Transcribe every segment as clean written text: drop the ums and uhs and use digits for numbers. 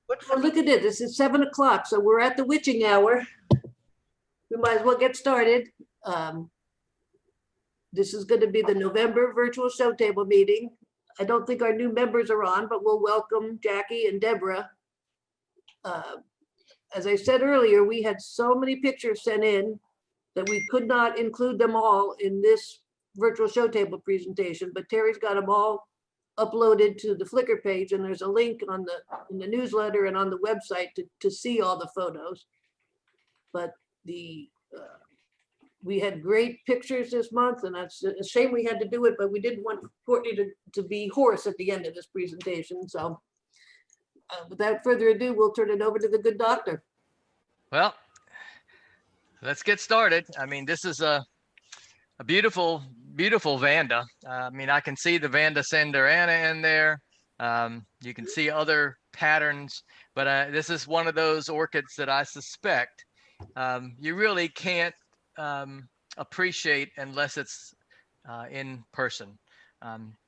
Oh, look at it. This is 7 o'clock, so we're at the witching hour. We might as well get started. This is going to be the November virtual show table meeting. I don't think our new members are on, but we'll welcome Jackie and Deborah. As I said earlier, we had so many pictures sent in that we could not include them all in this virtual show table presentation, but Terry's got them all uploaded to the Flickr page, and there's a link on in the newsletter and on the website to see all the photos. But we had great pictures this month, and that's a shame we had to do it, but we didn't want Courtney to be hoarse at the end of this presentation. So without further ado, we'll turn it over to the good doctor. Well, let's get started. I mean, this is a beautiful, beautiful Vanda. I mean, I can see the Vanda Sandarana in there. You can see other patterns, but this is one of those orchids that I suspect you really can't appreciate unless it's in person.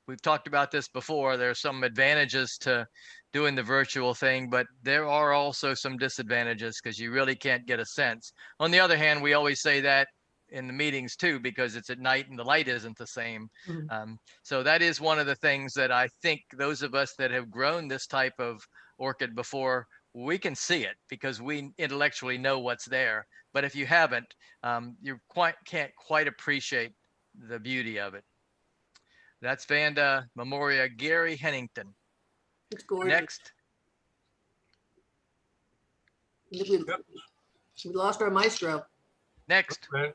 We've talked about this before. There are some advantages to doing the virtual thing, but there are also some disadvantages because you really can't get a sense. On the other hand, we always say that in the meetings too, because it's at night and the light isn't the same. Mm-hmm. So that is one of the things that I think those of us that have grown this type of orchid before, we can see it because we intellectually know what's there. But if you haven't, you can't quite appreciate the beauty of it. That's Vanda Memoria Gary Hennington. It's gorgeous. Next. We lost our maestro. Next. Okay.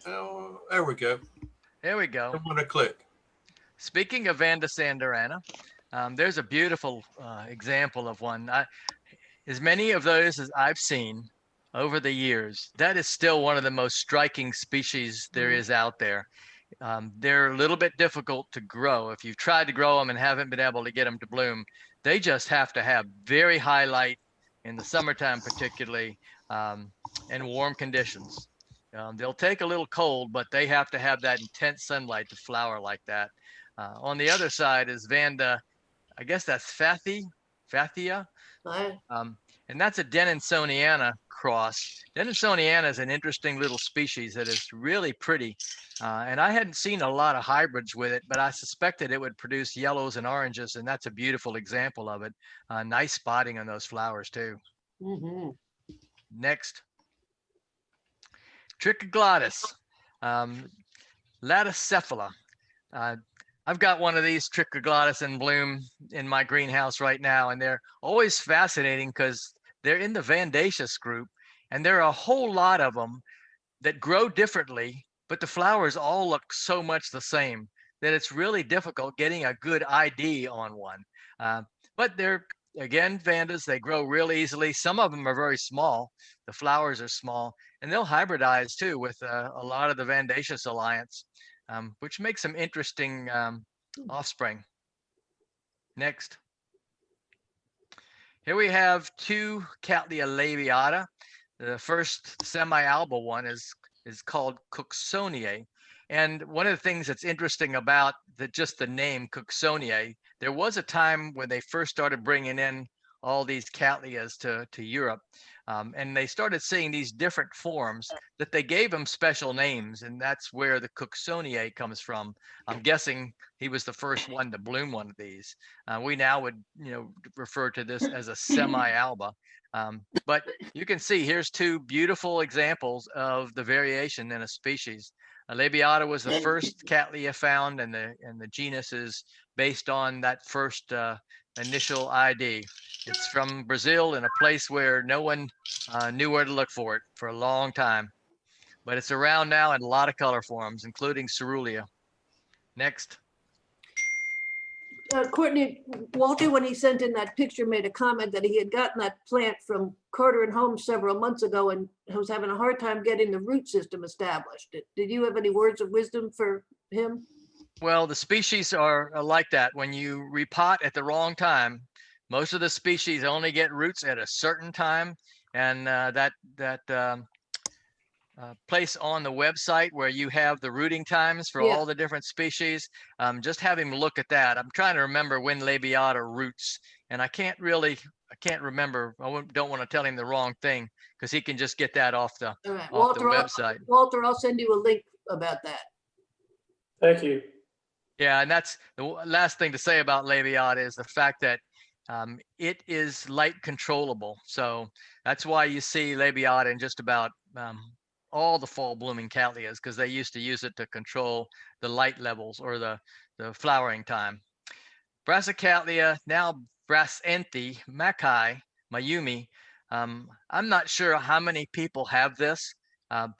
Oh, there we go. There we go. I'm gonna click. Speaking of Vanda Sandarana, there's a beautiful example of one. As many of those as I've seen over the years, that is still one of the most striking species there is out there. They're a little bit difficult to grow. If you've tried to grow them and haven't been able to get them to bloom, they just have to have very high light in the summertime particularly, and warm conditions. They'll take a little cold, but they have to have that intense sunlight to flower like that. On the other side is Vanda, I guess that's Fathia. And that's a Deninsoniana cross. Deninsoniana is an interesting little species that is really pretty. And I hadn't seen a lot of hybrids with it, but I suspected it would produce yellows and oranges, and that's a beautiful example of it. Nice spotting on those flowers too. Mm-hmm. Next. Trichoglottis, Laticephala. I've got one of these Trichoglottis in bloom in my greenhouse right now, and they're always fascinating because they're in the Vandaceous group, and there are a whole lot of them that grow differently, but the flowers all look so much the same that it's really difficult getting a good ID on one. But they're, again, Vandas, they grow real easily. Some of them are very small. The flowers are small, and they'll hybridize too with a lot of the Vandaceous alliance, which makes some interesting offspring. Next. Here we have two Cattleya labiata. The first semi-alba one is called Cooksonia. And one of the things that's interesting about just the name Cooksonia, there was a time when they first started bringing in all these Cattleyas to Europe. And they started seeing these different forms that they gave them special names, and that's where the Cooksonia comes from. I'm guessing he was the first one to bloom one of these. We now would, refer to this as a semi-alba. But you can see here's two beautiful examples of the variation in a species. Labiata was the first Cattleya found, and the genus is based on that first initial ID. It's from Brazil, in a place where no one knew where to look for it for a long time. But it's around now in a lot of color forms, including cerulean. Next. Courtney, Walter, when he sent in that picture, made a comment that he had gotten that plant from Carter and Holmes several months ago and was having a hard time getting the root system established. Did you have any words of wisdom for him? Well, the species are like that. When you repot at the wrong time, most of the species only get roots at a certain time, and place on the website where you have the rooting times for Yeah. all the different species. Just have him look at that. I'm trying to remember when Labiata roots, and I can't remember. Don't want to tell him the wrong thing because he can just get that off the All right, off the Walter, website. Walter, I'll send you a link about that. Thank you. Yeah, and that's the last thing to say about Labiata is the fact that it is light controllable. So that's why you see Labiata in just about all the fall blooming Cattleyas, because they used to use it to control the light levels or the flowering time. Brassicatlia, now Brassenthi, Mackay, Mayumi. I'm not sure how many people have this,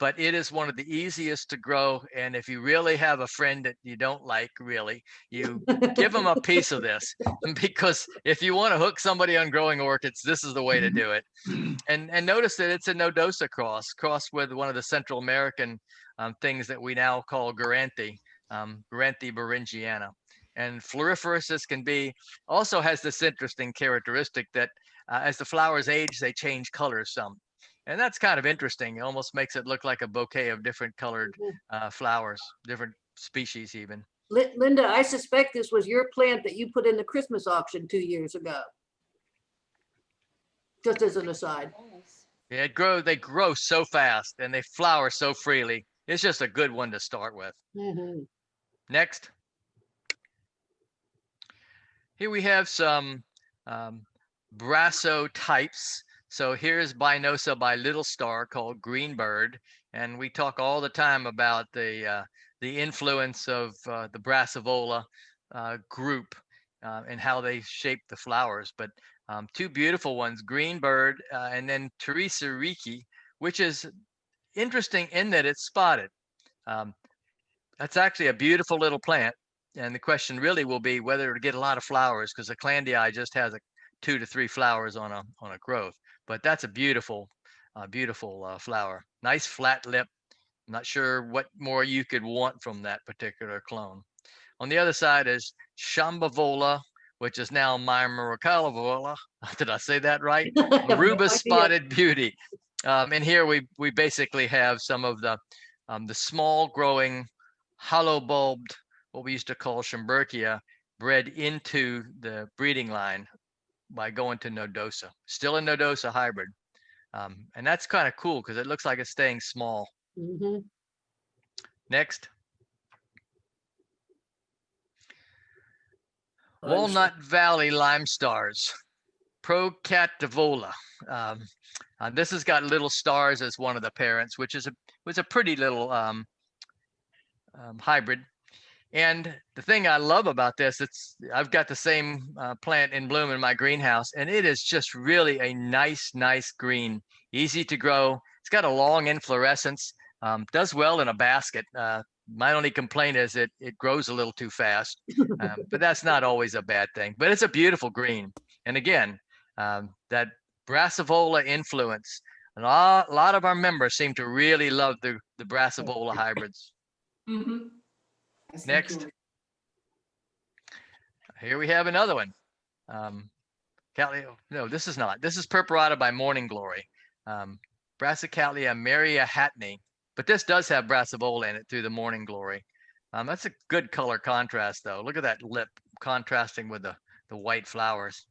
but it is one of the easiest to grow. And if you really have a friend that you don't like, really, you give them a piece of this, because if you want to hook somebody on growing orchids, this is the way to do it. And notice that it's a nodosa crossed with one of the Central American things that we now call Gueranthi, Gueranthi beringiana. And floriferous this can be, also has this interesting characteristic that as the flowers age, they change colors some. And that's kind of interesting. It almost makes it look like a bouquet of different colored flowers, different species even. Linda, I suspect this was your plant that you put in the Christmas auction 2 years ago. Just as an aside. Yeah, they grow so fast and they flower so freely. It's just a good one to start with. Mhm. Next. Here we have some Brasso types. So here's Binosa by Little Star called Greenbird. And we talk all the time about the influence of the Brassivola group and how they shape the flowers. But two beautiful ones, Greenbird and then Teresa Riki, which is interesting in that it's spotted. That's actually a beautiful little plant. And the question really will be whether it'll get a lot of flowers, because the Clandii just has 2 to 3 flowers on a growth. But that's a beautiful, beautiful flower. Nice flat lip. I'm not sure what more you could want from that particular clone. On the other side is Shambhavola, which is now Myrmecalivola. Did I say that right? Aruba Spotted Beauty. And here we basically have some of the small growing, hollow bulbed, what we used to call Schomburgkia, bred into the breeding line by going to nodosa. Still a nodosa hybrid. And that's kind of cool because it looks like it's staying small. Mhm. Next. Walnut Valley Lime Stars, Procativola. This has got little stars as one of the parents, which was a pretty little hybrid. And the thing I love about this, I've got the same plant in bloom in my greenhouse, and it is just really a nice green, easy to grow. It's got a long inflorescence, does well in a basket. My only complaint is it grows a little too fast, but that's not always a bad thing. But it's a beautiful green. And again, that Brassivola influence. A lot of our members seem to really love the Brassivola hybrids. Mm-hmm. Next. Here we have another one. No, this is not. This is Purpurata by Morning Glory. Brassicatlia Maria Hatney. But this does have Brassivola in it through the Morning Glory. That's a good color contrast, though. Look at that lip contrasting with the white flowers.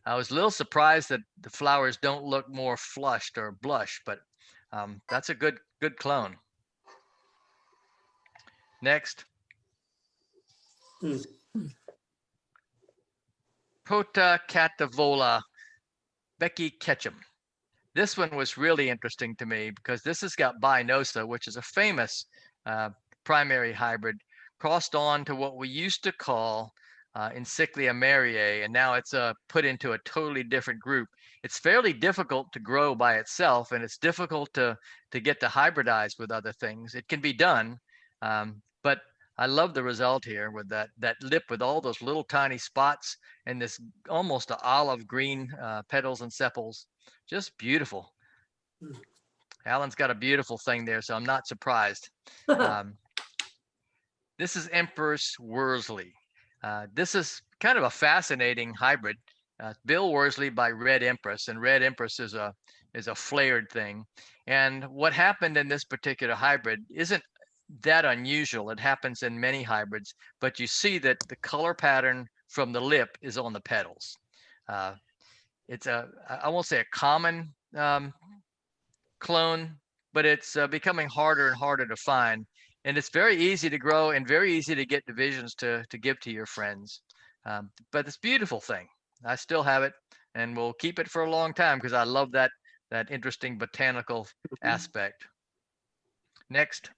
I was a little surprised that the flowers don't look more flushed or blush, but that's a good clone. Next. Procativola Becky Ketchum. This one was really interesting to me because this has got Binosa, which is a famous primary hybrid, crossed on to what we used to call Encyclia mariae, and now it's put into a totally different group. It's fairly difficult to grow by itself, and it's difficult to get to hybridize with other things. It can be done, but I love the result here with that lip with all those little tiny spots and this almost olive green petals and sepals. Just beautiful. Alan's got a beautiful thing there, so I'm not surprised. This is Empress Worsley. This is kind of a fascinating hybrid. Bill Worsley by Red Empress, and Red Empress is is a flared thing. And what happened in this particular hybrid isn't that unusual. It happens in many hybrids, but you see that the color pattern from the lip is on the petals. It's I won't say a common clone, but it's becoming harder and harder to find. And it's very easy to grow and very easy to get divisions to give to your friends. But it's a beautiful thing. I still have it and will keep it for a long time because I love that interesting botanical aspect. Next.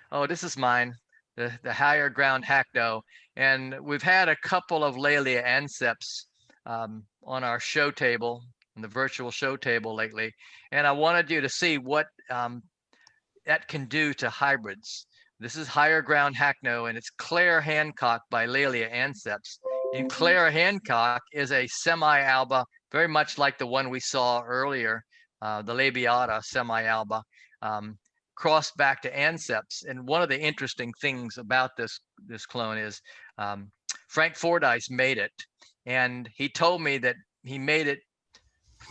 Oh, this is mine, the higher ground hackdo. And we've had a couple of Laelia anceps on our show table, on the virtual show table lately. And I wanted you to see what that can do to hybrids. This is higher ground hackno, and it's Claire Hancock by Laelia anceps. And Claire Hancock is a semi-alba, very much like the one we saw earlier, the labiata semi-alba, crossed back to anceps. And one of the interesting things about this clone is Frank Fordyce made it, and he told me that he made it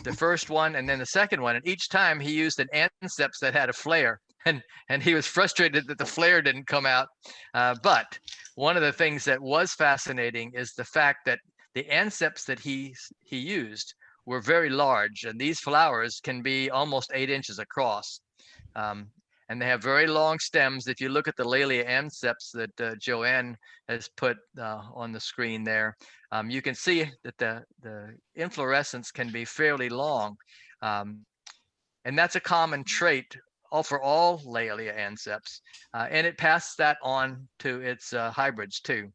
the first one and then the second one, and each time he used an anceps that had a flare, and he was frustrated that the flare didn't come out. But one of the things that was fascinating is the fact that the anceps that he used were very large, and these flowers can be almost 8 inches across. And they have very long stems. If you look at the Laelia anceps that Joanne has put on the screen there, you can see that the inflorescence can be fairly long. And that's a common trait for all Laelia anceps. And it passes that on to its hybrids too.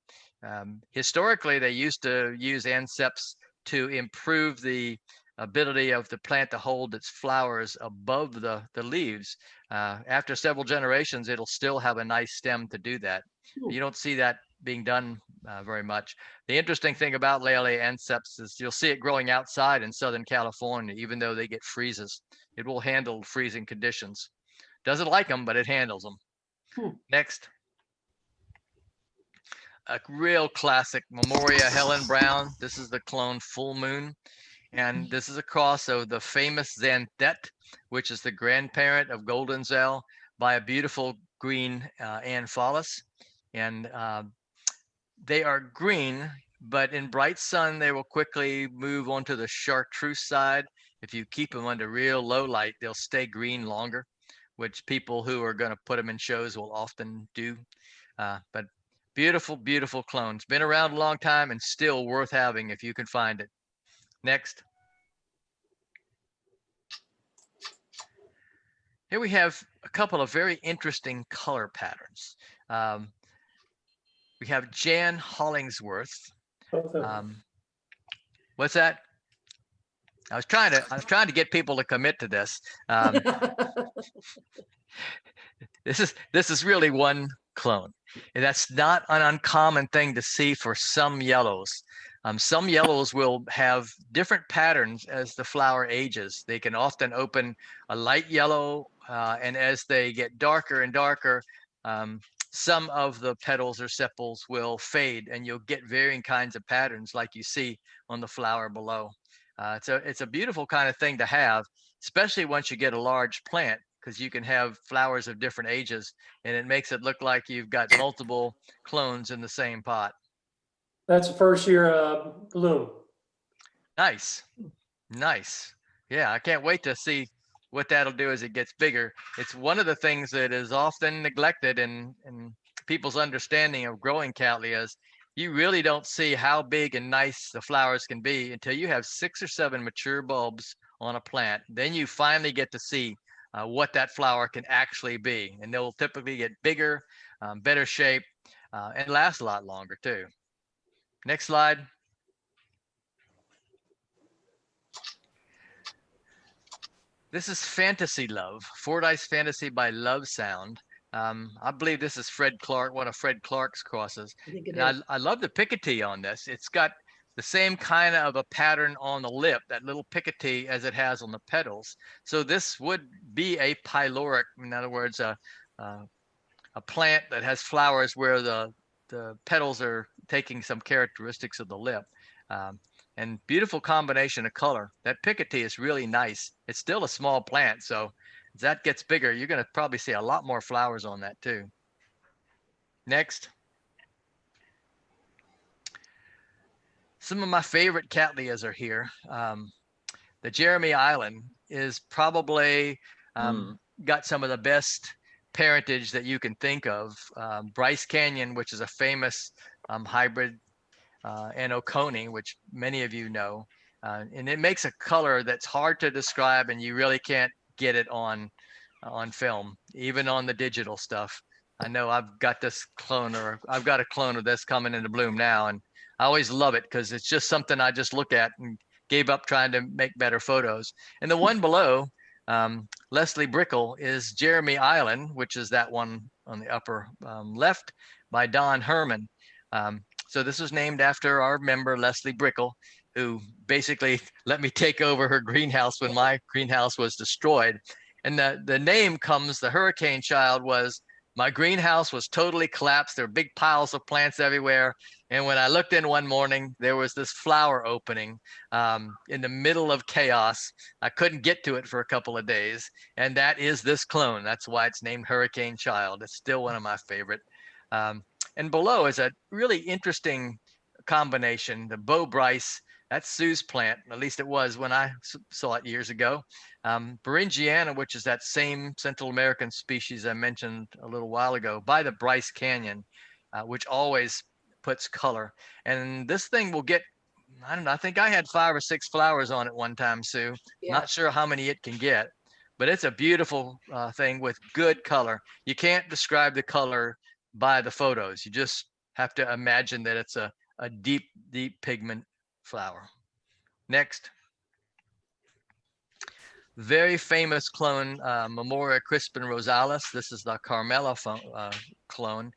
Historically, they used to use anceps to improve the ability of the plant to hold its flowers above the leaves. After several generations, it'll still have a nice stem to do that. You don't see that being done very much. The interesting thing about Laelia anceps is you'll see it growing outside in Southern California, even though they get freezes. It will handle freezing conditions. Doesn't like them, but it handles them. Next. A real classic, Memoria Helen Brown. This is the clone Full Moon. And this is a cross of the famous Xanthet, which is the grandparent of Goldenzel, by a beautiful green Amphalus. And they are green, but in bright sun, they will quickly move onto the chartreuse side. If you keep them under real low light, they'll stay green longer, which people who are going to put them in shows will often do. But beautiful, beautiful clones. Been around a long time and still worth having if you can find it. Next. Here we have a couple of very interesting color patterns. We have Jan Hollingsworth. What's that? I was trying to get people to commit to this. This is really one clone, and that's not an uncommon thing to see for some yellows. Some yellows will have different patterns as the flower ages. They can often open a light yellow, and as they get darker and darker, some of the petals or sepals will fade, and you'll get varying kinds of patterns like you see on the flower below. It's a beautiful kind of thing to have, especially once you get a large plant, because you can have flowers of different ages, and it makes it look like you've got multiple clones in the same pot. That's the first year bloom. Nice. Nice. Yeah, I can't wait to see what that'll do as it gets bigger. It's one of the things that is often neglected in people's understanding of growing Cattleyas. You really don't see how big and nice the flowers can be until you have 6 or 7 mature bulbs on a plant. Then you finally get to see what that flower can actually be. And they'll typically get bigger, better shape, and last a lot longer too. Next slide. This is Fantasy Love, Fordyce Fantasy by Love Sound. I believe this is Fred Clark, one of Fred Clark's crosses. And I love the picotee on this. It's got the same kind of a pattern on the lip, that little picotee, as it has on the petals. So this would be a pyloric, in other words, a plant that has flowers where the petals are taking some characteristics of the lip. and beautiful combination of color. That Picotee is really nice. It's still a small plant, so as that gets bigger, you're going to probably see a lot more flowers on that too. Next. Some of my favorite cattleyas are here. The Jeremy Island is probably got some of the best parentage that you can think of. Bryce Canyon, which is a famous hybrid, and Oconee, which many of you know. And it makes a color that's hard to describe, and you really can't get it on film, even on the digital stuff. I know I've got this clone, or I've got a clone of this coming into bloom now, and I always love it because it's just something I just look at and gave up trying to make better photos. And the one below, Leslie Brickle, is Jeremy Island, which is that one on the upper left by Don Herman. So this was named after our member, Leslie Brickle, who basically let me take over her greenhouse when my greenhouse was destroyed. And the name comes, the hurricane child was, my greenhouse was totally collapsed. There were big piles of plants everywhere. And when I looked in one morning, there was this flower opening in the middle of chaos. I couldn't get to it for a couple of days. And that is this clone. That's why it's named Hurricane Child. It's still one of my favorite. And below is a really interesting combination, the Beau Bryce. That's Sue's plant, at least it was when I saw it years ago. Beringiana, which is that same Central American species I mentioned a little while ago, by the Bryce Canyon, which always puts color. And this thing will get, I don't know, I think I had 5 or 6 flowers on it one time, Sue. Yeah. Not sure how many it can get, but it's a beautiful thing with good color. You can't describe the color by the photos. You just have to imagine that it's a deep, deep pigment flower. Next. Very famous clone, Memoria crispin rosalis. This is the Carmela clone.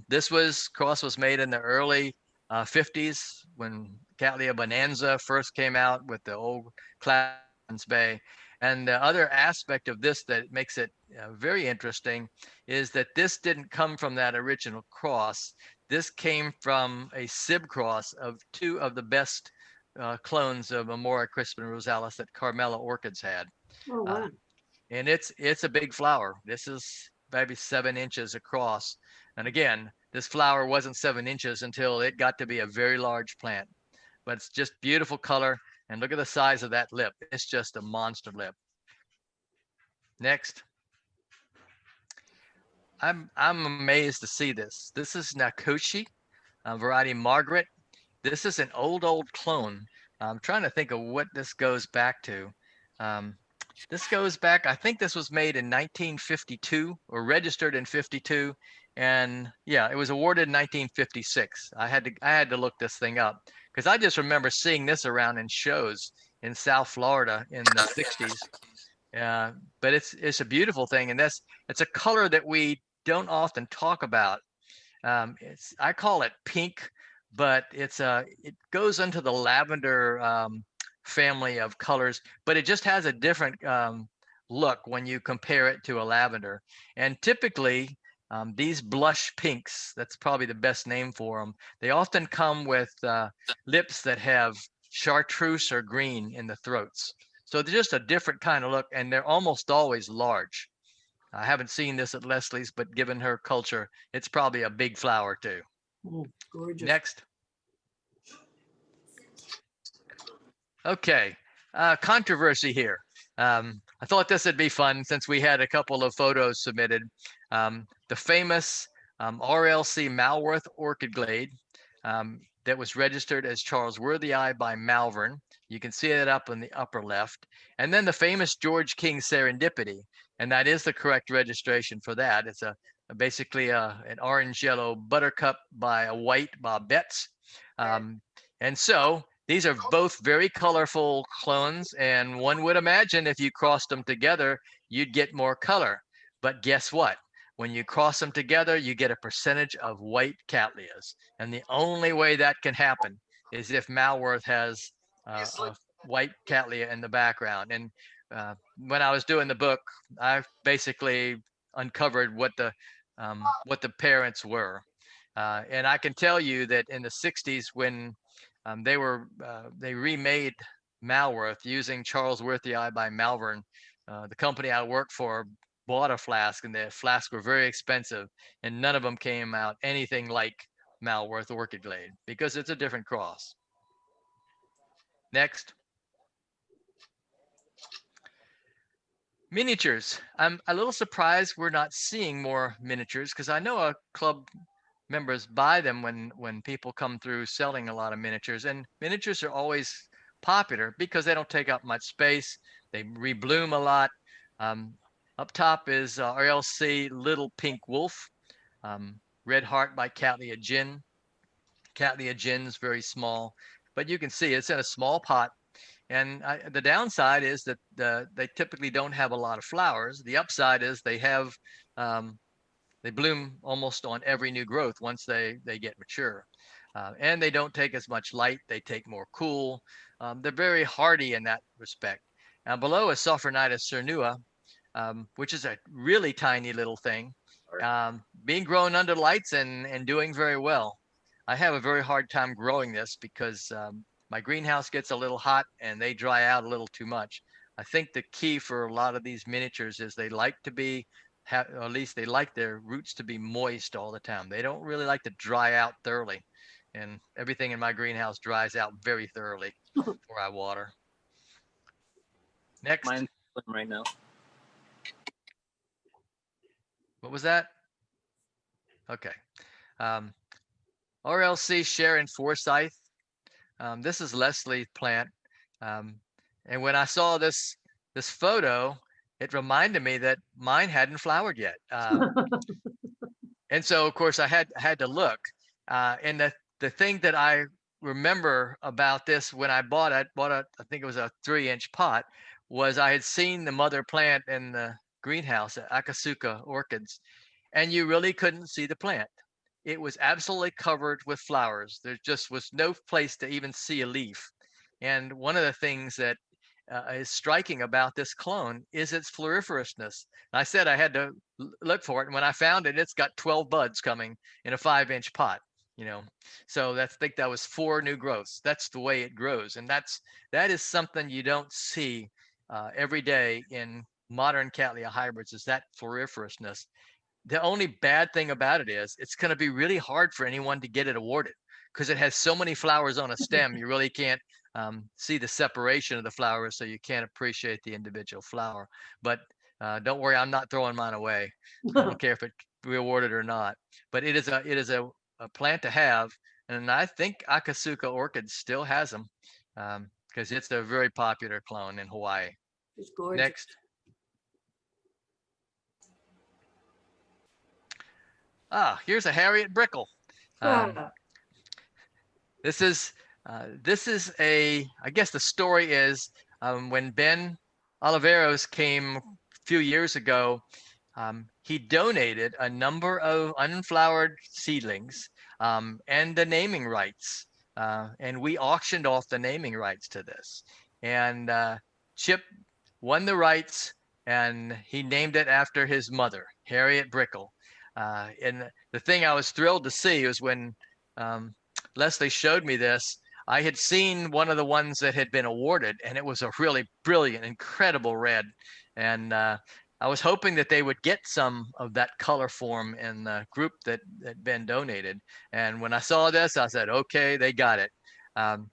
This cross was made in the early 50s when Cattleya bonanza first came out with the old Clarence Bay. And the other aspect of this that makes it very interesting is that this didn't come from that original cross. This came from a SIB cross of 2 of the best clones of Memoria crispin rosalis that Carmela orchids had. Oh, wow. And it's a big flower. This is maybe 7 inches across. And again, this flower wasn't 7 inches until it got to be a very large plant. But it's just beautiful color. And look at the size of that lip. It's just a monster lip. Next. I'm amazed to see this. This is Nakoshi, variety Margaret. This is an old clone. I'm trying to think of what this goes back to. This goes back, I think this was made in 1952 or registered in 52. And yeah, it was awarded in 1956. I had to look this thing up because I just remember seeing this around in shows in South Florida in the 60s. But it's a beautiful thing. And it's a color that we don't often talk about. I call it pink, but it goes into the lavender family of colors, but it just has a different look when you compare it to a lavender. And typically these blush pinks, that's probably the best name for them, they often come with lips that have chartreuse or green in the throats. So they're just a different kind of look, and they're almost always large. I haven't seen this at Leslie's, but given her culture, it's probably a big flower too. Gorgeous. Next. Okay, controversy here. I thought this would be fun since we had a couple of photos submitted. The famous RLC Malworth Orchid Glade that was registered as Charles Worthy by Malvern. You can see it up in the upper left. And then the famous George King Serendipity, and that is the correct registration for that. It's basically an orange-yellow buttercup by a white Bob Betts. And so these are both very colorful clones, and one would imagine if you crossed them together, you'd get more color. But guess what? When you cross them together, you get a percentage of white cattleyas. And the only way that can happen is if Malworth has a white cattleya in the background. And when I was doing the book, I basically uncovered what the parents were. And I can tell you that in the 60s, when They remade Malworth using Charles Worthii by Malvern. The company I worked for bought a flask, and the flasks were very expensive, and none of them came out anything like Malworth Orchid Glade because it's a different cross. Next. Miniatures. I'm a little surprised we're not seeing more miniatures because I know our club members buy them when people come through selling a lot of miniatures, and miniatures are always popular because they don't take up much space. They rebloom a lot. Up top is RLC Little Pink Wolf, Red Heart by Cattleya Gin. Cattleya Gin's very small, but you can see it's in a small pot. And the downside is that they typically don't have a lot of flowers. The upside is they bloom almost on every new growth once they get mature. And they don't take as much light. They take more cool. They're very hardy in that respect. Now below is Sophronitis cernua, which is a really tiny little thing, being grown under lights and doing very well. I have a very hard time growing this because my greenhouse gets a little hot and they dry out a little too much. I think the key for a lot of these miniatures is they like to be, or at least they like their roots to be moist all the time. They don't really like to dry out thoroughly. And everything in my greenhouse dries out very thoroughly before I water. Next. Mine's right now. What was that? Okay. RLC Sharon Forsyth. This is Leslie's plant. And when I saw this photo, it reminded me that mine hadn't flowered yet. And so, of course, I had to look. And the thing that I remember about this when I bought it, I think it was a 3-inch pot, was I had seen the mother plant in the greenhouse at Akasuka Orchids, and you really couldn't see the plant. It was absolutely covered with flowers. There just was no place to even see a leaf. And one of the things that is striking about this clone is its floriferousness. And I said I had to look for it, and when I found it, it's got 12 buds coming in a 5-inch pot. So I think that was 4 new growths. That's the way it grows, and that is something you don't see every day in modern Cattleya hybrids, is that floriferousness. The only bad thing about it is it's going to be really hard for anyone to get it awarded because it has so many flowers on a stem. You really can't see the separation of the flowers, so you can't appreciate the individual flower. But don't worry, I'm not throwing mine away. I don't care if it be awarded or not. But it is a plant to have, and I think Akasuka Orchids still has them because it's a very popular clone in Hawaii. It's gorgeous. Next. Here's a Harriet Brickle. This is I guess the story is when Ben Oliveros came a few years ago, he donated a number of unflowered seedlings and the naming rights. And we auctioned off the naming rights to this. And Chip won the rights, and he named it after his mother, Harriet Brickle. And the thing I was thrilled to see was when Leslie showed me this, I had seen one of the ones that had been awarded, and it was a really brilliant, incredible red. And I was hoping that they would get some of that color form in the group that Ben donated. And when I saw this, I said, okay, they got it. The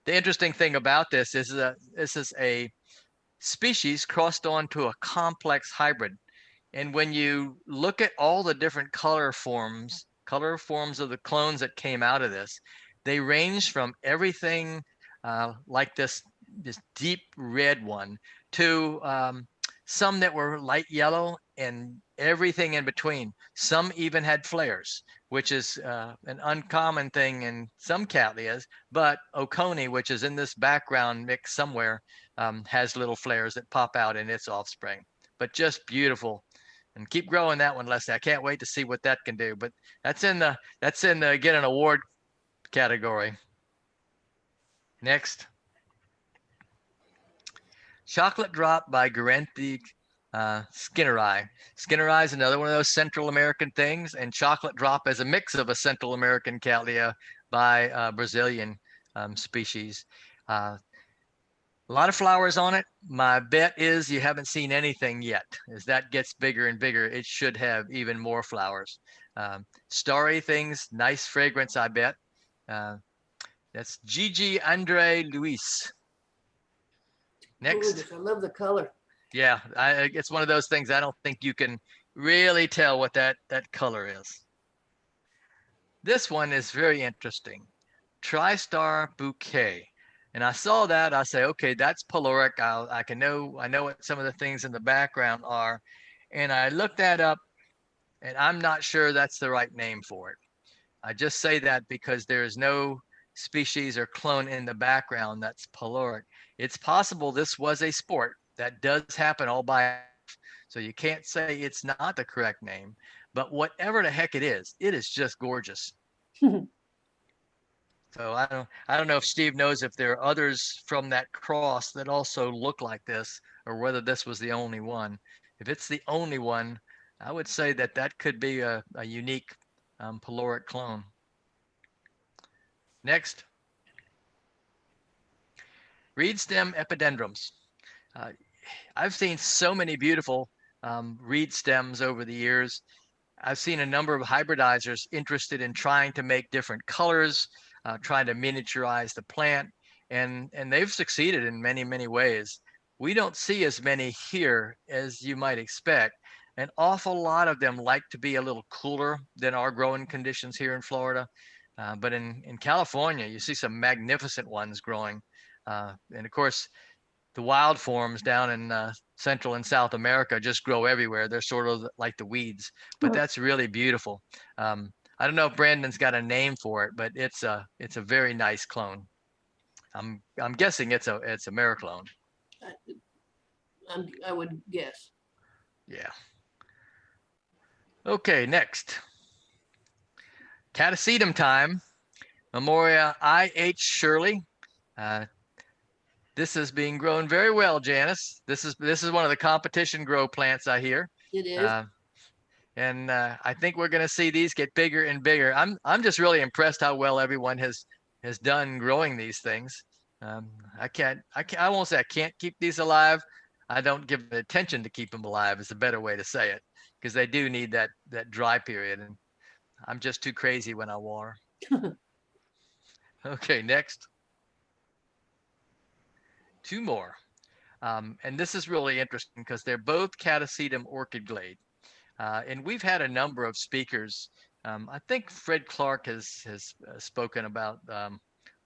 interesting thing about this is that this is a species crossed onto a complex hybrid. And when you look at all the different color forms of the clones that came out of this, they range from everything like this deep red one to some that were light yellow and everything in between. Some even had flares, which is an uncommon thing in some Cattleyas, but Oconee, which is in this background mix somewhere, has little flares that pop out in its offspring. But just beautiful. And keep growing that one, Leslie. I can't wait to see what that can do. But that's in the get an award category. Next. Chocolate Drop by Guerenti Skinneri. Skinneri is another one of those Central American things, and Chocolate Drop is a mix of a Central American Cattleya by Brazilian species. A lot of flowers on it. My bet is you haven't seen anything yet. As that gets bigger and bigger, it should have even more flowers. Starry things, nice fragrance, I bet. That's Gigi Andre Luis. Next. Gorgeous. I love the color. Yeah, it's one of those things I don't think you can really tell what that color is. This one is very interesting. TriStar Bouquet. And I saw that, I say, okay, that's Polaric. I know what some of the things in the background are. And I looked that up, and I'm not sure that's the right name for it. I just say that because there is no species or clone in the background that's Polaric. It's possible this was a sport. That does happen all by itself. So you can't say it's not the correct name, but whatever the heck it is just gorgeous. So I don't know if Steve knows if there are others from that cross that also look like this, or whether this was the only one. If it's the only one, I would say that could be a unique Polaric clone. Next, reed stem epidendrums. I've seen so many beautiful reed stems over the years. I've seen a number of hybridizers interested in trying to make different colors, trying to miniaturize the plant, and they've succeeded in many, many ways. We don't see as many here as you might expect. An awful lot of them like to be a little cooler than our growing conditions here in Florida. But in California, you see some magnificent ones growing. And of course, the wild forms down in Central and South America just grow everywhere. They're sort of like the weeds, but that's really beautiful. I don't know if Brandon's got a name for it, but it's a very nice clone. I'm guessing it's a Mericlone. I would guess. Yeah. Okay, next. Catasetum time. Memoria I.H. Shirley. This is being grown very well, Janice. This is one of the competition grow plants I hear. It is. And I think we're going to see these get bigger and bigger. I'm just really impressed how well everyone has done growing these things. I won't say I can't keep these alive. I don't give the attention to keep them alive is a better way to say it, because they do need that dry period, and I'm just too crazy when I water. Okay, next. Two more. And this is really interesting because they're both Catasetum orchid glade. And we've had a number of speakers. I think Fred Clark has spoken about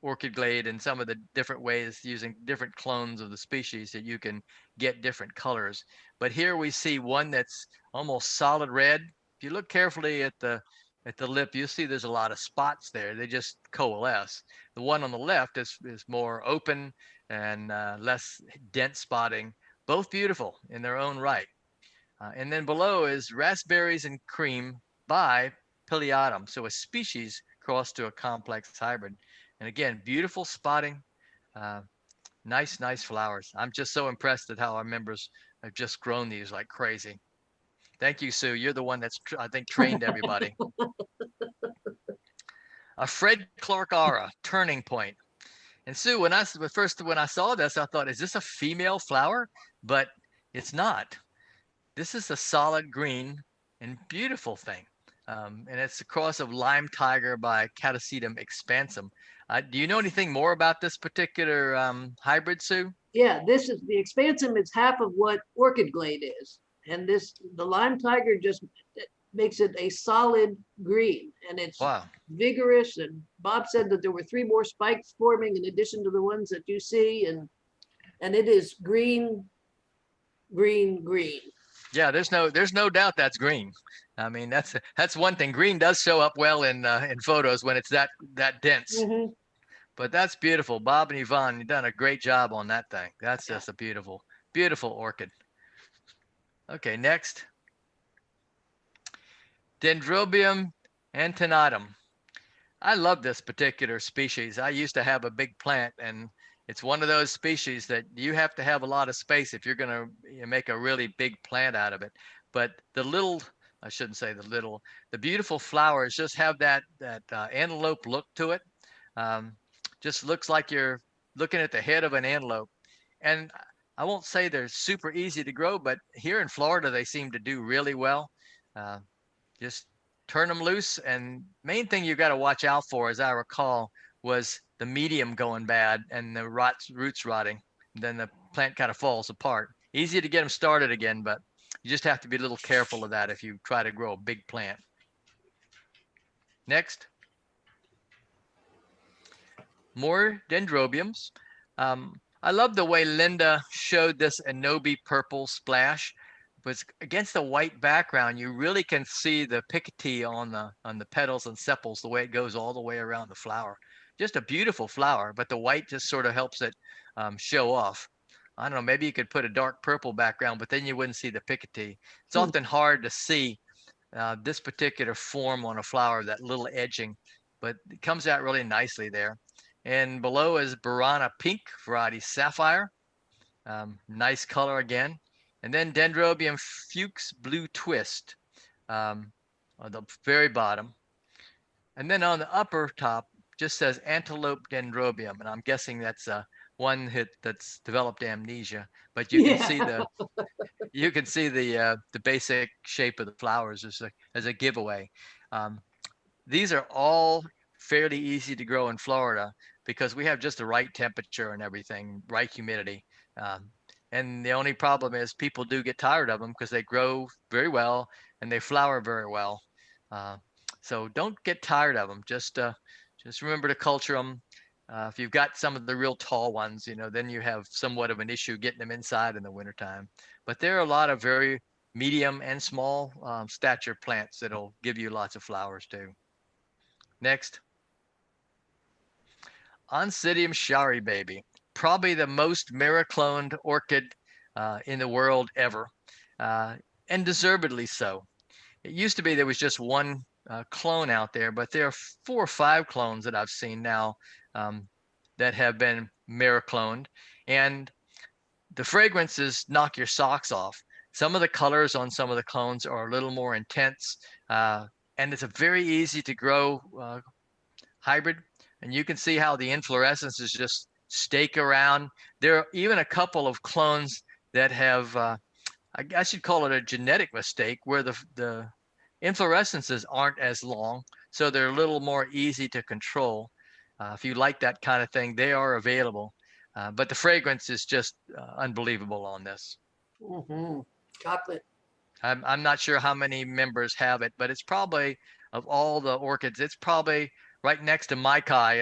orchid glade and some of the different ways using different clones of the species that you can get different colors. But here we see one that's almost solid red. If you look carefully at the lip, you'll see there's a lot of spots there. They just coalesce. The one on the left is more open and less dense spotting. Both beautiful in their own right. And then below is raspberries and cream by Pileatum. So a species crossed to a complex hybrid. And again, beautiful spotting, nice flowers. I'm just so impressed at how our members have just grown these like crazy. Thank you, Sue. You're the one that's, I think, trained everybody. A Fred Clark Aura, turning point. And Sue, when I saw this, I thought, is this a female flower? But it's not. This is a solid green and beautiful thing. And it's a cross of Lime Tiger by Catasetum expansum. Do you know anything more about this particular hybrid, Sue? Yeah, this is the expansum is half of what orchid glade is. And the Lime Tiger just makes it a solid green, and it's vigorous. And Bob said that there were 3 more spikes forming in addition to the ones that you see, and it is green. Yeah, there's no doubt that's green. I mean, that's one thing. Green does show up well in photos when it's that dense. Mm-hmm. But that's beautiful. Bob and Yvonne, you've done a great job on that thing. That's just a beautiful orchid. Okay, next. Dendrobium antenatum. I love this particular species. I used to have a big plant, and it's one of those species that you have to have a lot of space if you're going to make a really big plant out of it. But the beautiful flowers just have that antelope look to it. Just looks like you're looking at the head of an antelope. And I won't say they're super easy to grow, but here in Florida, they seem to do really well. Uh, just turn them loose. And main thing you got to watch out for, as I recall, was the medium going bad and the roots rotting. Then the plant kind of falls apart. Easy to get them started again, but you just have to be a little careful of that if you try to grow a big plant. Next. More dendrobiums. I love the way Linda showed this Anobi purple splash. But against the white background, you really can see the picotee on the petals and sepals, the way it goes all the way around the flower. Just a beautiful flower, but the white just sort of helps it show off. I don't know, maybe you could put a dark purple background, but then you wouldn't see the picotee. It's often hard to see this particular form on a flower, that little edging, but it comes out really nicely there. And below is Burana pink, variety sapphire. Nice color again. And then Dendrobium Fuchs Blue Twist on the very bottom. And then on the upper top just says Antelope Dendrobium, and I'm guessing that's one that's developed amnesia. But you can see the basic shape of the flowers as a giveaway. These are all fairly easy to grow in Florida because we have just the right temperature and everything, right humidity. And the only problem is people do get tired of them because they grow very well and they flower very well. So don't get tired of them. Just remember to culture them. If you've got some of the real tall ones, then you have somewhat of an issue getting them inside in the wintertime. But there are a lot of very medium and small stature plants that'll give you lots of flowers too. Next. Oncidium shari baby. Probably the most miracloned orchid in the world ever, and deservedly so. It used to be there was just one clone out there, but there are 4 or 5 clones that I've seen now that have been miracloned, and the fragrances knock your socks off. Some of the colors on some of the clones are a little more intense, and it's a very easy to grow hybrid. And you can see how the inflorescences just stake around. There are even a couple of clones that have, I should call it a genetic mistake, where the inflorescences aren't as long, so they're a little more easy to control. If you like that kind of thing, they are available. But the fragrance is just unbelievable on this. Mm-hmm. Chocolate. I'm not sure how many members have it, but it's probably, of all the orchids, it's probably right next to Maikai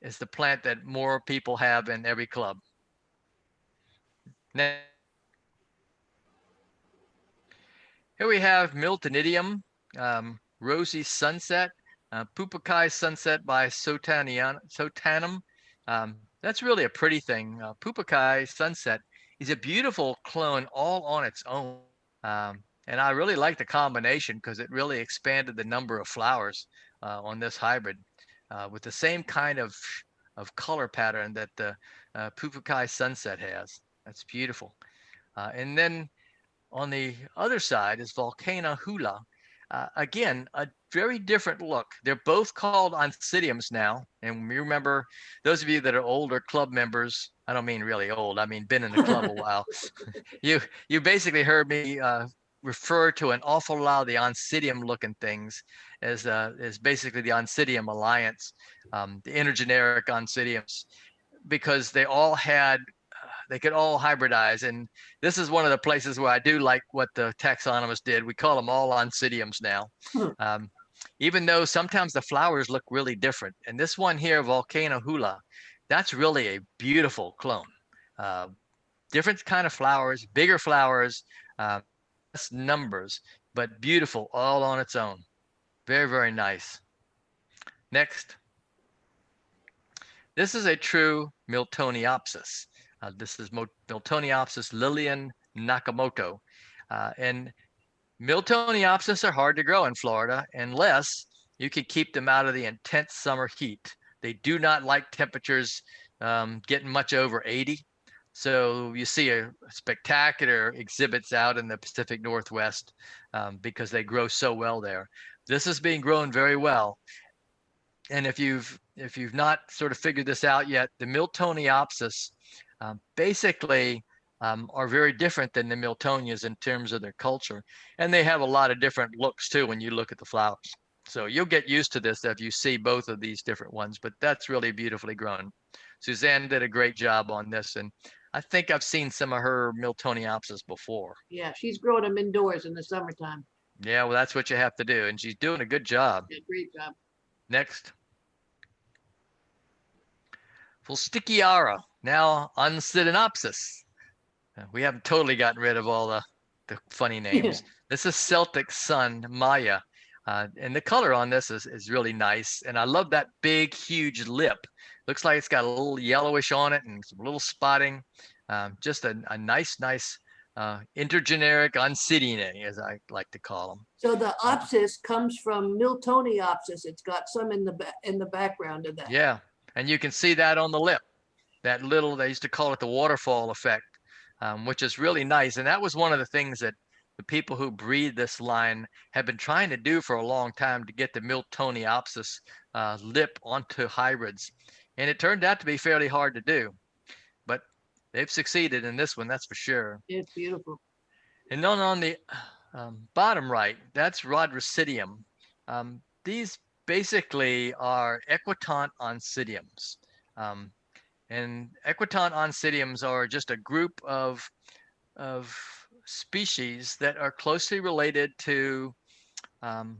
as the plant that more people have in every club. Now, here we have Miltonidium, Rosy Sunset, Pupukai Sunset by Sotanum. That's really a pretty thing. Pupukai Sunset is a beautiful clone all on its own. And I really like the combination because it really expanded the number of flowers on this hybrid with the same kind of color pattern that the Pupukai Sunset has. That's beautiful. And then on the other side is Volcano Hula. Again, a very different look. They're both called oncidiums now. And you remember, those of you that are older club members, I don't mean really old, I mean been in the club a while. You basically heard me refer to an awful lot of the oncidium looking things as basically the Oncidium Alliance, the intergeneric oncidiums, because they all had, they could all hybridize. And this is one of the places where I do like what the taxonomists did. We call them all oncidiums now. Even though sometimes the flowers look really different. And this one here, Volcano Hula, that's really a beautiful clone. Different kind of flowers, bigger flowers, less numbers, but beautiful all on its own. Very, very nice. Next. This is a true Miltoniopsis. This is Miltoniopsis Lillian Nakamoto. And Miltoniopsis are hard to grow in Florida unless you can keep them out of the intense summer heat. They do not like temperatures getting much over 80. So you see a spectacular exhibits out in the Pacific Northwest because they grow so well there. This is being grown very well. And if you've not sort of figured this out yet, the Miltoniopsis basically are very different than the Miltonias in terms of their culture. And they have a lot of different looks too when you look at the flowers. So you'll get used to this if you see both of these different ones, but that's really beautifully grown. Suzanne did a great job on this, and I think I've seen some of her Miltoniopsis before. Yeah, she's growing them indoors in the summertime. Yeah, well, that's what you have to do, and she's doing a good job. Yeah, great job. Next. Fulsticiara, now Uncidinopsis. We haven't totally gotten rid of all the funny names. This is Celtic Sun Maya. And the color on this is really nice. And I love that big, huge lip. Looks like it's got a little yellowish on it and some little spotting. Just a nice intergeneric Uncidine, as I like to call them. So the opsis comes from Miltoniopsis. It's got some in the background of that. Yeah, and you can see that on the lip. That little, they used to call it the waterfall effect, which is really nice. And that was one of the things that the people who breed this line have been trying to do for a long time, to get the Miltoniopsis lip onto hybrids. And it turned out to be fairly hard to do, but they've succeeded in this one, that's for sure. It's beautiful. And then on the bottom right, that's Rodricidium. These basically are equitant oncidiums. And equitant oncidiums are just a group of species that are closely related to the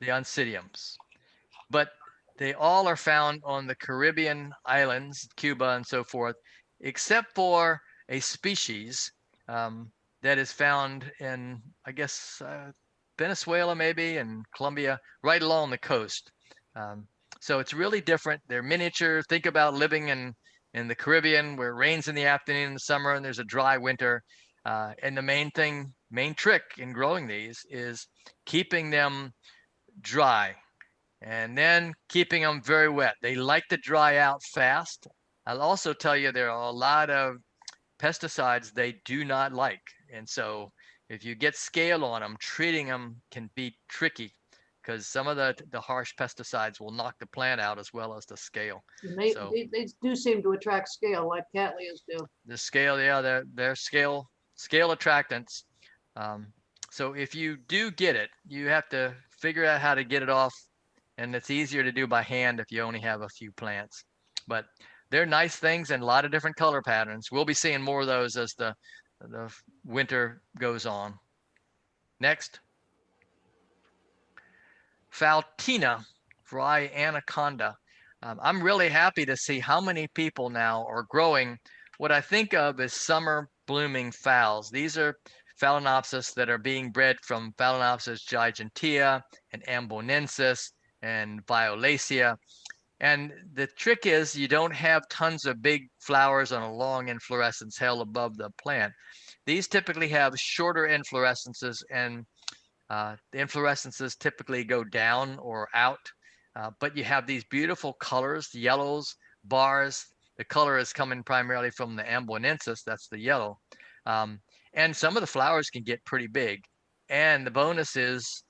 oncidiums. But they all are found on the Caribbean islands, Cuba and so forth, except for a species that is found in, I guess, Venezuela maybe, and Colombia, right along the coast. So it's really different. They're miniature. Think about living in the Caribbean, where it rains in the afternoon in the summer and there's a dry winter. And the main trick in growing these is keeping them dry and then keeping them very wet. They like to dry out fast. I'll also tell you there are a lot of pesticides they do not like. And so if you get scale on them, treating them can be tricky, because some of the harsh pesticides will knock the plant out as well as the scale. And they do seem to attract scale like cattleyas do. The scale, yeah, they're scale attractants. So if you do get it, you have to figure out how to get it off, and it's easier to do by hand if you only have a few plants. But they're nice things and a lot of different color patterns. We'll be seeing more of those as the winter goes on. Next. Faltina, Fry Anaconda. I'm really happy to see how many people now are growing what I think of as summer blooming phals. These are Phalaenopsis that are being bred from Phalaenopsis gigantea and Ambonensis and Violacea. And the trick is you don't have tons of big flowers on a long inflorescence held above the plant. These typically have shorter inflorescences, and the inflorescences typically go down or out, but you have these beautiful colors, the yellows, bars. The color is coming primarily from the Ambonensis, that's the yellow. And some of the flowers can get pretty big. And the bonus is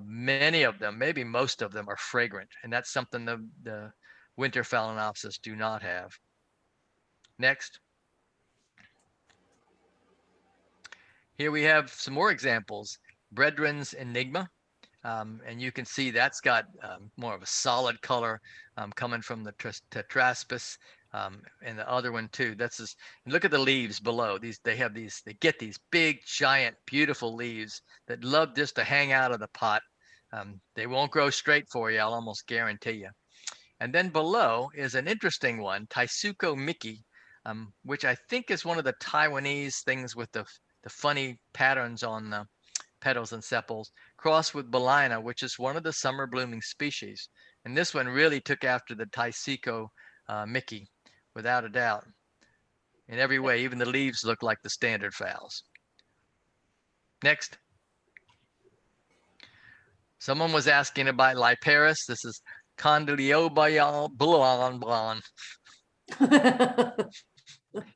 many of them, maybe most of them, are fragrant. And that's something the winter Phalaenopsis do not have. Next. Here we have some more examples. Bredren's Enigma. And you can see that's got more of a solid color coming from the Tetraspis, and the other one too. That's just, look at the leaves below. They get these big, giant, beautiful leaves that love just to hang out of the pot. They won't grow straight for you, I'll almost guarantee you. And then below is an interesting one, Taisuko Miki, which I think is one of the Taiwanese things with the funny patterns on the petals and sepals, crossed with Belina, which is one of the summer blooming species. And this one really took after the Taisuko Miki, without a doubt. In every way, even the leaves look like the standard phals. Next. Someone was asking about Liparis. This is Condyliobion Blanc.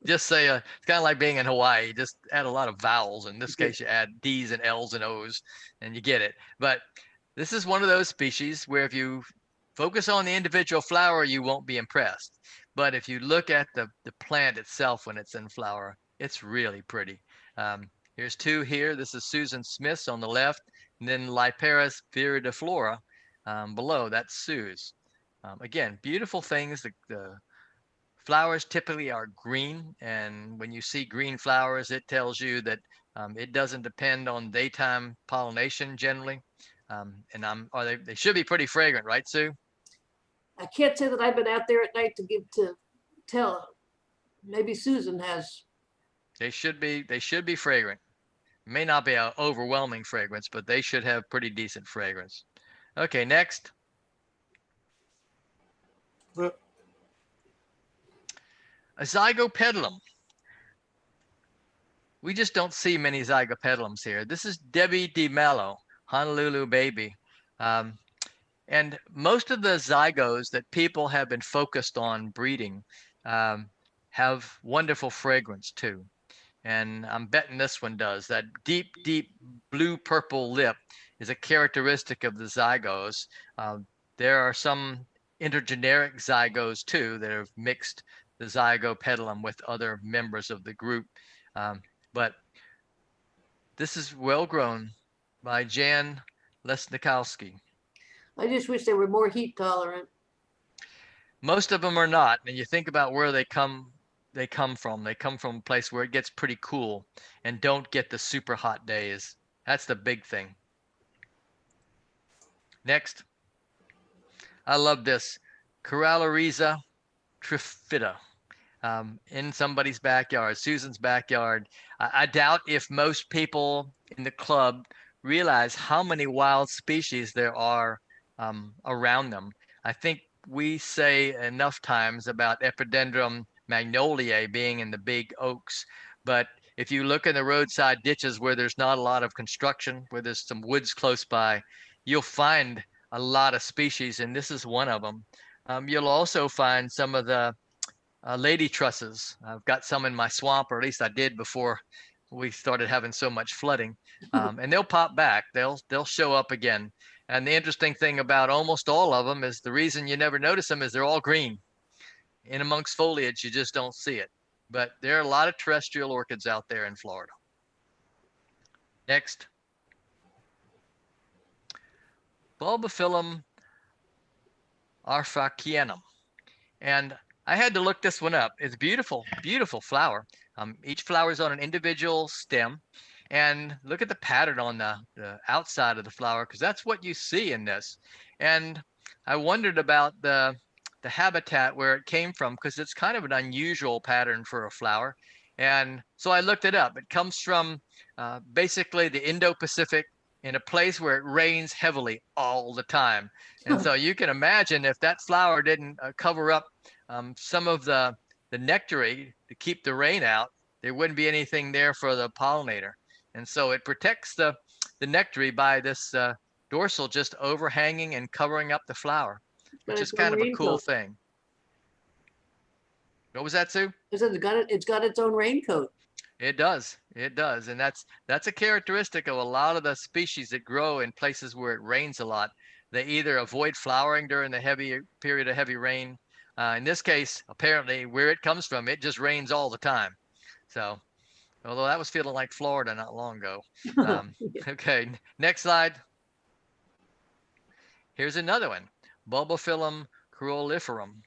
Just say it's kind of like being in Hawaii. Just add a lot of vowels. In this case, you add D's and L's and O's, and you get it. But This is one of those species where if you focus on the individual flower, you won't be impressed. But if you look at the plant itself when it's in flower, it's really pretty. Here's two here. This is Susan Smith's on the left, and then Liparis viridiflora below. That's Sue's. Again, beautiful things. The flowers typically are green, and when you see green flowers, it tells you that it doesn't depend on daytime pollination generally. They should be pretty fragrant, right, Sue? I can't say that I've been out there at night to tell. Maybe Susan has. They should be fragrant. May not be an overwhelming fragrance, but they should have pretty decent fragrance. Okay, next. But A zygopetalum. We just don't see many zygopetalums here. This is Debbie DeMello, Honolulu baby. And most of the zygos that people have been focused on breeding have wonderful fragrance too. And I'm betting this one does. That deep, deep blue-purple lip is a characteristic of the zygos. There are some intergeneric zygos too that have mixed the zygopetalum with other members of the group. But this is well grown by Jan Lesnikowski. I just wish they were more heat tolerant. Most of them are not. And you think about where they come from. They come from a place where it gets pretty cool and don't get the super hot days. That's the big thing. Next. I love this. Corallariza trifida. In somebody's backyard, Susan's backyard. I doubt if most people in the club realize how many wild species there are around them. I think we say enough times about Epidendrum magnoliae being in the big oaks, but if you look in the roadside ditches where there's not a lot of construction, where there's some woods close by, you'll find a lot of species, and this is one of them. You'll also find some of the lady trusses. I've got some in my swamp, or at least I did before we started having so much flooding. And they'll pop back. They'll show up again. And the interesting thing about almost all of them is the reason you never notice them is they're all green. In amongst foliage, you just don't see it. But there are a lot of terrestrial orchids out there in Florida. Next. Bulbophyllum arfacianum. And I had to look this one up. It's beautiful, beautiful flower. Each flower is on an individual stem. And look at the pattern on the outside of the flower, because that's what you see in this. And I wondered about the habitat where it came from, because it's kind of an unusual pattern for a flower. And so I looked it up. It comes from basically the Indo-Pacific, in a place where it rains heavily all the time. And so you can imagine if that flower didn't cover up some of the nectary to keep the rain out, there wouldn't be anything there for the pollinator. And so it protects the nectary by this dorsal just overhanging and covering up the flower, which is kind of a cool thing. What was that, Sue? I said it's got its own raincoat. It does. It does. And that's a characteristic of a lot of the species that grow in places where it rains a lot. They either avoid flowering during the period of heavy rain. In this case, apparently where it comes from, it just rains all the time. So, although that was feeling like Florida not long ago. Okay, next slide. Here's another one, Bulbophyllum corolliferum.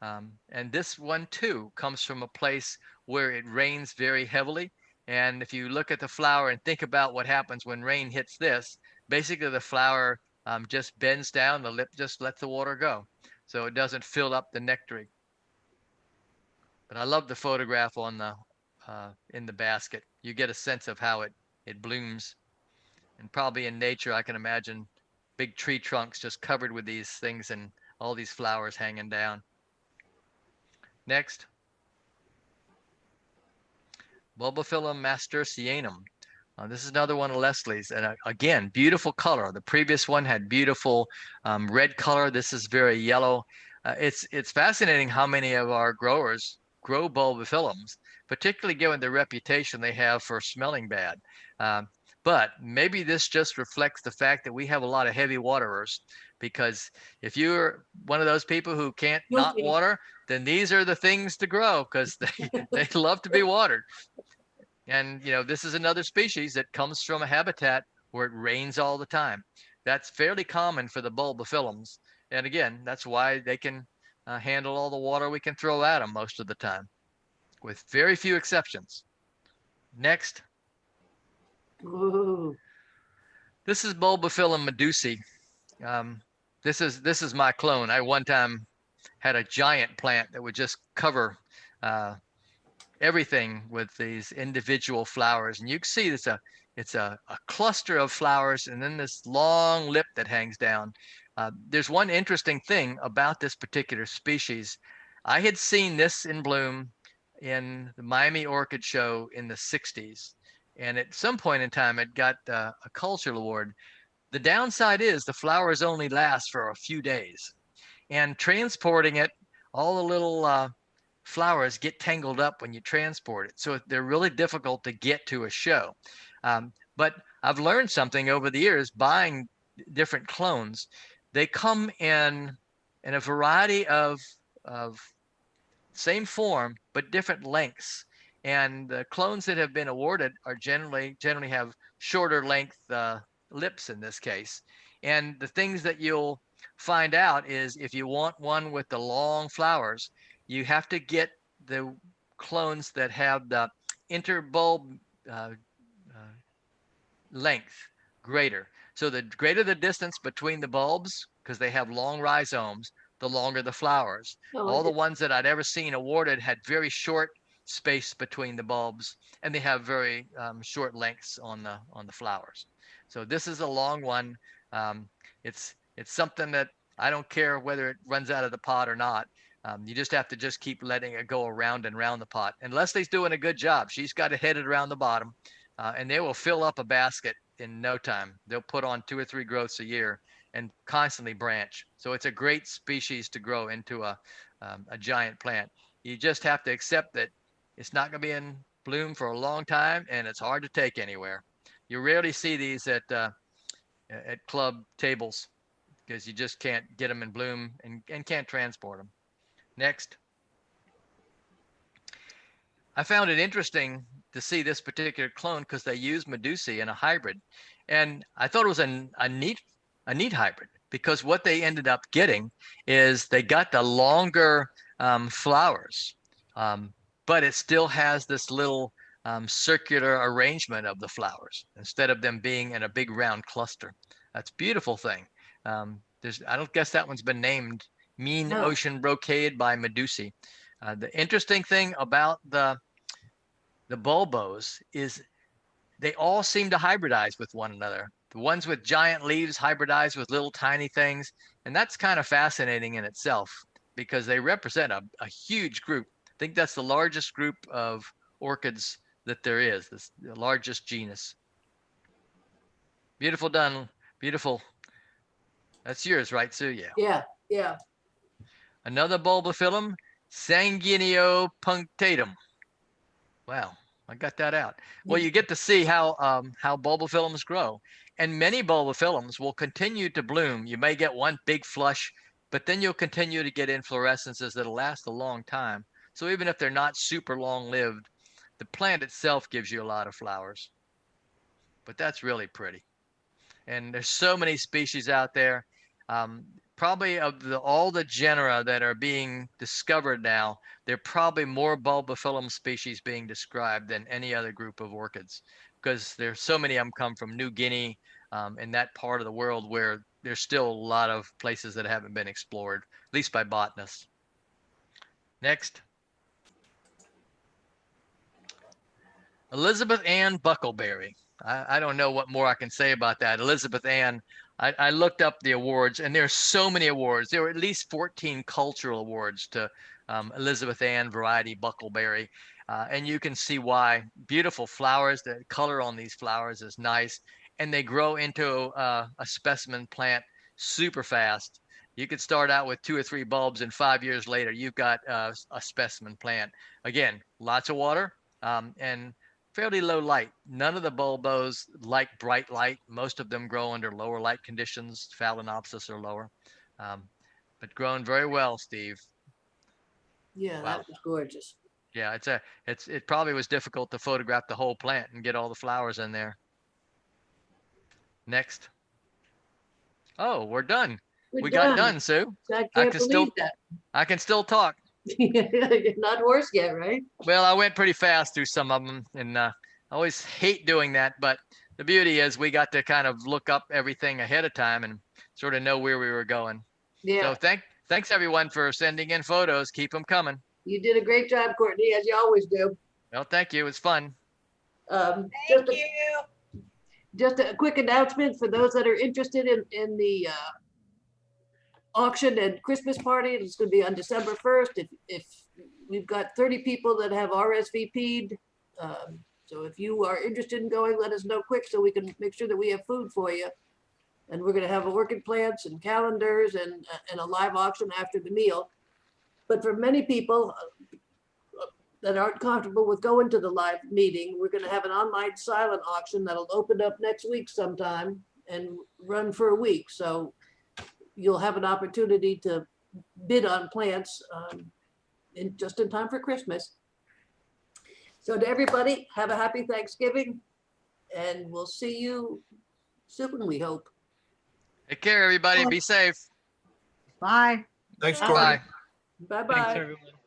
And this one too comes from a place where it rains very heavily. And if you look at the flower and think about what happens when rain hits this, basically the flower just bends down, the lip just lets the water go. So it doesn't fill up the nectary. But I love the photograph on the in the basket. You get a sense of how it blooms. And probably in nature, I can imagine big tree trunks just covered with these things and all these flowers hanging down. Next. Bulbophyllum nasturtianum. This is another one of Leslie's, and again, beautiful color. The previous one had beautiful red color. This is very yellow. It's fascinating how many of our growers grow bulbophyllums, particularly given the reputation they have for smelling bad. But maybe this just reflects the fact that we have a lot of heavy waterers, because if you're one of those people who can't not Guilty. water, then these are the things to grow because they love to be watered. And this is another species that comes from a habitat where it rains all the time. That's fairly common for the bulbophyllums. And again, that's why they can handle all the water we can throw at them most of the time, with very few exceptions. Next. Ooh. This is Bulbophyllum medusae. This is my clone. I one time had a giant plant that would just cover everything with these individual flowers, and you can see it's a cluster of flowers, and then this long lip that hangs down. There's one interesting thing about this particular species. I had seen this in bloom in the Miami Orchid Show in the 60s. And at some point in time, it got a cultural award. The downside is the flowers only last for a few days. And transporting it, all the little flowers get tangled up when you transport it. So they're really difficult to get to a show. But I've learned something over the years buying different clones. They come in a variety of same form, but different lengths. And the clones that have been awarded are generally have shorter length lips in this case. And the things that you'll find out is if you want one with the long flowers, you have to get the clones that have the interbulb length greater. So the greater the distance between the bulbs, because they have long rhizomes, the longer the flowers. Oh, All the ones that I'd ever seen awarded had very short space between the bulbs, and they have very short lengths on the flowers. So this is a long one. It's something that I don't care whether it runs out of the pot or not. You just have to just keep letting it go around and around the pot. And Leslie's doing a good job. She's got it headed around the bottom, and they will fill up a basket in no time. They'll put on 2 or 3 growths a year and constantly branch. So it's a great species to grow into a giant plant. You just have to accept that it's not going to be in bloom for a long time, and it's hard to take anywhere. You rarely see these at club tables because you just can't get them in bloom and can't transport them. Next. I found it interesting to see this particular clone because they use medusae in a hybrid. And I thought it was a neat hybrid, because what they ended up getting is they got the longer flowers, but it still has this little circular arrangement of the flowers instead of them being in a big round cluster. That's a beautiful thing. I don't guess that one's been named Mean No. Ocean Brocade by medusae. The interesting thing about the bulbos is they all seem to hybridize with one another. The ones with giant leaves hybridize with little tiny things. And that's kind of fascinating in itself because they represent a huge group. I think that's the largest group of orchids that there is, the largest genus. Beautiful done. Beautiful. That's yours, right, Sue? Yeah. Yeah, yeah. Another bulbophyllum, Sanguineo punctatum. Wow, I got that out. Well, you get to see how bulbophyllums grow. And many bulbophyllums will continue to bloom. You may get one big flush, but then you'll continue to get inflorescences that'll last a long time. So even if they're not super long-lived, the plant itself gives you a lot of flowers. But that's really pretty. And there's so many species out there. Probably of all the genera that are being discovered now, there are probably more bulbophyllum species being described than any other group of orchids, because there's so many of them come from New Guinea and that part of the world where there's still a lot of places that haven't been explored, at least by botanists. Next. Elizabeth Ann Buckleberry. I don't know what more I can say about that. Elizabeth Ann, I looked up the awards, and there's so many awards. There were at least 14 cultural awards to Elizabeth Ann variety Buckleberry. And you can see why. Beautiful flowers. The color on these flowers is nice. And they grow into a specimen plant super fast. You could start out with 2 or 3 bulbs, and 5 years later, you've got a specimen plant. Again, lots of water and fairly low light. None of the bulbos like bright light. Most of them grow under lower light conditions, phalaenopsis or lower. But grown very well, Steve. Yeah, Wow. that was gorgeous. Yeah, it probably was difficult to photograph the whole plant and get all the flowers in there. Next. Oh, we're done. We're We got done, Sue. I I can't can still believe that. I can still talk. You're not hoarse yet, right? Well, I went pretty fast through some of them, and I always hate doing that. But the beauty is we got to kind of look up everything ahead of time and sort of know where we were going. Yeah, So thanks everyone for sending in photos. Keep them coming. you did a great job, Courtney, as you always do. Well, thank you. It was fun. Just just a quick announcement for those that are interested in the auction and Christmas party. It's going to be on December 1st. If we've got 30 people that have RSVP'd, so if you are interested in going, let us know quick so we can make sure that we have food for you. And we're going to have a working plants and calendars and a live auction after the meal. But for many people that aren't comfortable with going to the live meeting, we're going to have an online silent auction that'll open up next week sometime and run for a week. So you'll have an opportunity to bid on plants just in time for Christmas. So to everybody, have a happy Thanksgiving, and we'll see you soon, we hope. Take care, everybody. Be safe. Bye. Thanks, Bye. Courtney. Bye. Bye-bye. everyone.